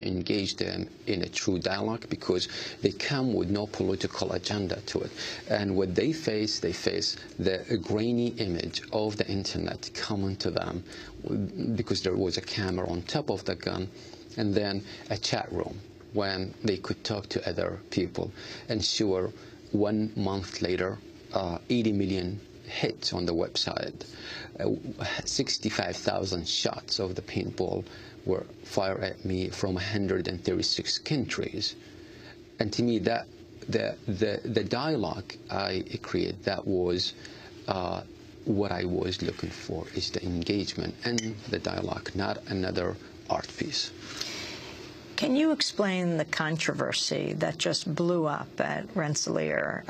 engage them in a true dialogue, because they come with no political agenda to it. And what they face the grainy image of the internet coming to them, because there was a camera on top of the gun, and then a chat room when they could talk to other people. And sure, 1 month later, 80 million hits on the website, 65,000 shots of the paintball were fired at me from 136 countries. And to me, that the dialogue I created, that was what I was looking for, is the engagement and the dialogue, not another art piece. Can you explain the controversy that just blew up at Rensselaer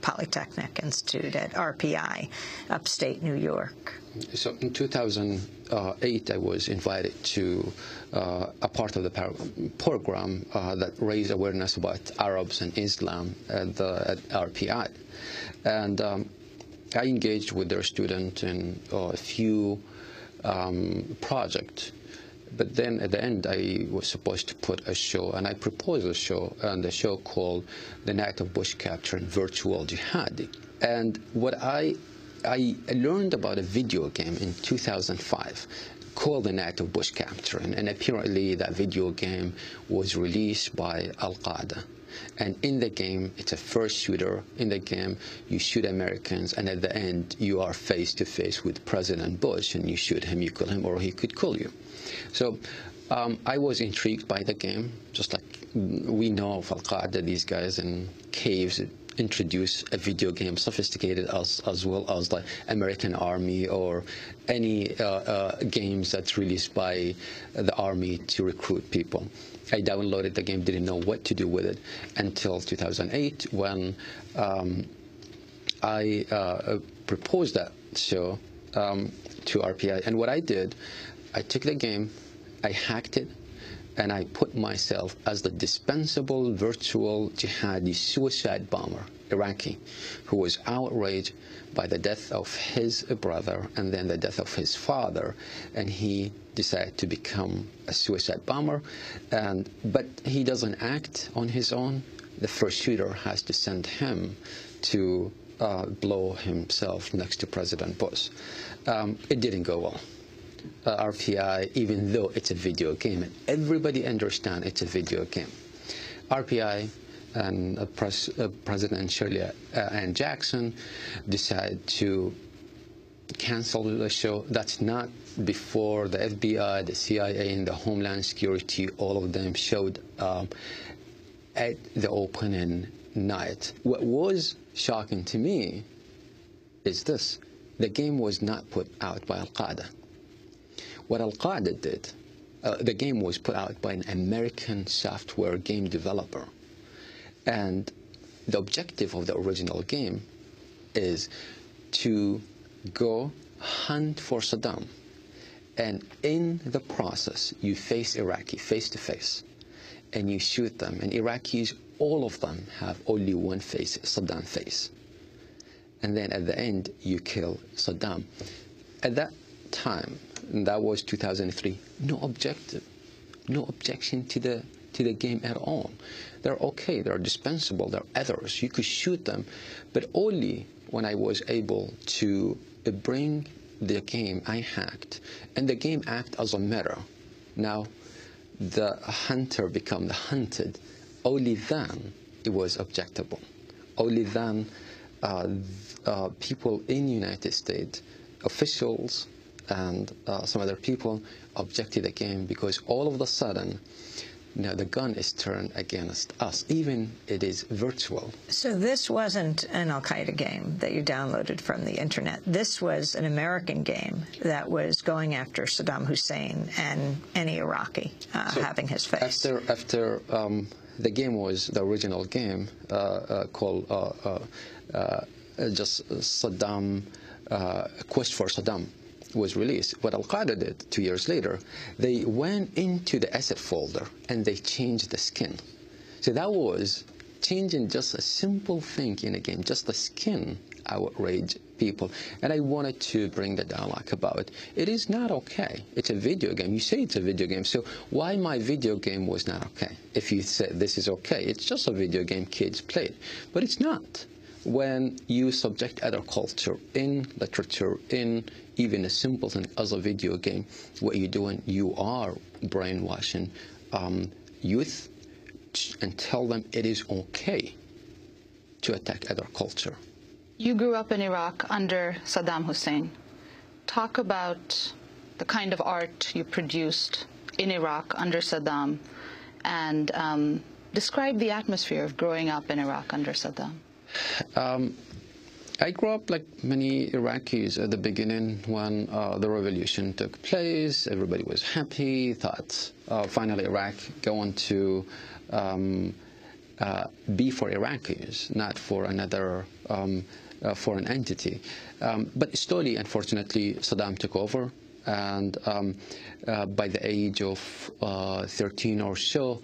Polytechnic Institute at RPI, upstate New York? So in 2008, I was invited to a part of the program that raised awareness about Arabs and Islam at RPI. And I engaged with their students in a few projects. But then at the end, I was supposed to put a show, and I proposed a show, and the show called The Night of Bush Capture and Virtual Jihadi. And what I learned about a video game in 2005 called The Night of Bush Capture, and apparently that video game was released by Al-Qaeda. And in the game, it's a first shooter. In the game, you shoot Americans, and at the end, you are face to face with President Bush, and you shoot him, you kill him, or he could kill you. So I was intrigued by the game, just like we know of Al-Qaeda, these guys in caves introduce a video game sophisticated as well as the American Army or any games that's released by the Army to recruit people. I downloaded the game, didn't know what to do with it until 2008 when I proposed that show to RPI. And what I did, I took the game, I hacked it, and I put myself as the dispensable virtual jihadi suicide bomber, Iraqi, who was outraged by the death of his brother and then the death of his father, and he decided to become a suicide bomber. But he doesn't act on his own. The first shooter has to send him to blow himself next to President Bush. It didn't go well. RPI, even though it's a video game, and everybody understands it's a video game, RPI and President Shirley Ann Jackson decided to cancel the show. That's not before the FBI, the CIA, and the Homeland Security, all of them showed at the opening night. What was shocking to me is this: the game was not put out by Al-Qaeda. What Al-Qaeda did, the game was put out by an American software game developer. And the objective of the original game is to go hunt for Saddam. And in the process, you face Iraqi face to face, and you shoot them. And Iraqis, all of them, have only one face, Saddam face. And then at the end, you kill Saddam. At that time, and that was 2003, no objection to the game at all. They're okay, they're dispensable, they're others, you could shoot them. But only when I was able to bring the game I hacked, and the game act as a mirror. Now the hunter become the hunted. Only then it was objectable. Only then people in the United States, officials, and some other people objected the game, because all of a sudden, now the gun is turned against us, even it is virtual. So this wasn't an Al-Qaeda game that you downloaded from the internet. This was an American game that was going after Saddam Hussein and any Iraqi having his face. After the game was the original game called just Saddam, Quest for Saddam, was released. What Al-Qaeda did 2 years later, they went into the asset folder and they changed the skin. So that was changing just a simple thing in a game, just the skin outrage people. And I wanted to bring the dialogue about it is not okay. It's a video game. You say it's a video game, so why my video game was not okay? If you say this is okay, it's just a video game kids played, but it's not. When you subject other culture in literature, in even a simple thing as a video game, what you're doing, you are brainwashing youth and tell them it is okay to attack other culture. You grew up in Iraq under Saddam Hussein. Talk about the kind of art you produced in Iraq under Saddam, and describe the atmosphere of growing up in Iraq under Saddam. I grew up like many Iraqis at the beginning when the revolution took place. Everybody was happy, thought finally Iraq going to be for Iraqis, not for another foreign entity. But slowly, unfortunately, Saddam took over, and by the age of 13 or so,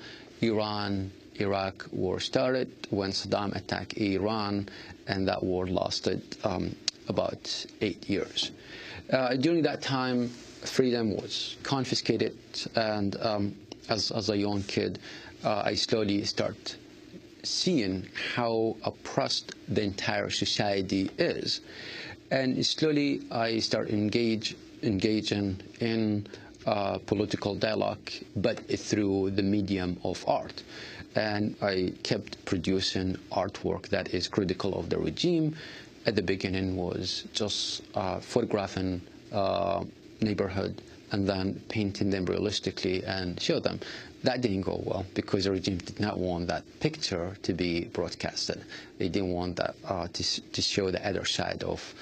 Iraq war started when Saddam attacked Iran, and that war lasted about 8 years. During that time, freedom was confiscated, and as a young kid, I slowly start seeing how oppressed the entire society is. And slowly I start engaging in political dialogue, but through the medium of art. And I kept producing artwork that is critical of the regime. At the beginning was just photographing neighborhood and then painting them realistically and show them. That didn't go well because the regime did not want that picture to be broadcasted. They didn't want that to show the other side of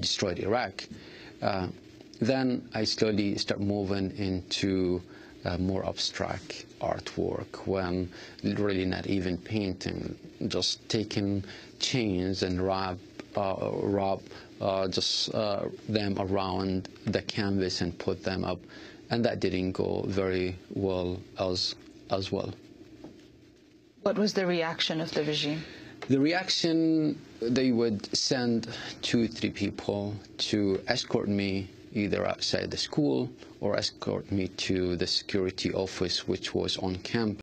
destroyed Iraq. Then I slowly start moving into more abstract artwork, when really not even painting, just taking chains and wrap them around the canvas and put them up, and that didn't go very well as well. What was the reaction of the regime? The reaction, they would send 2-3 people to escort me either outside the school or escort me to the security office, which was on campus.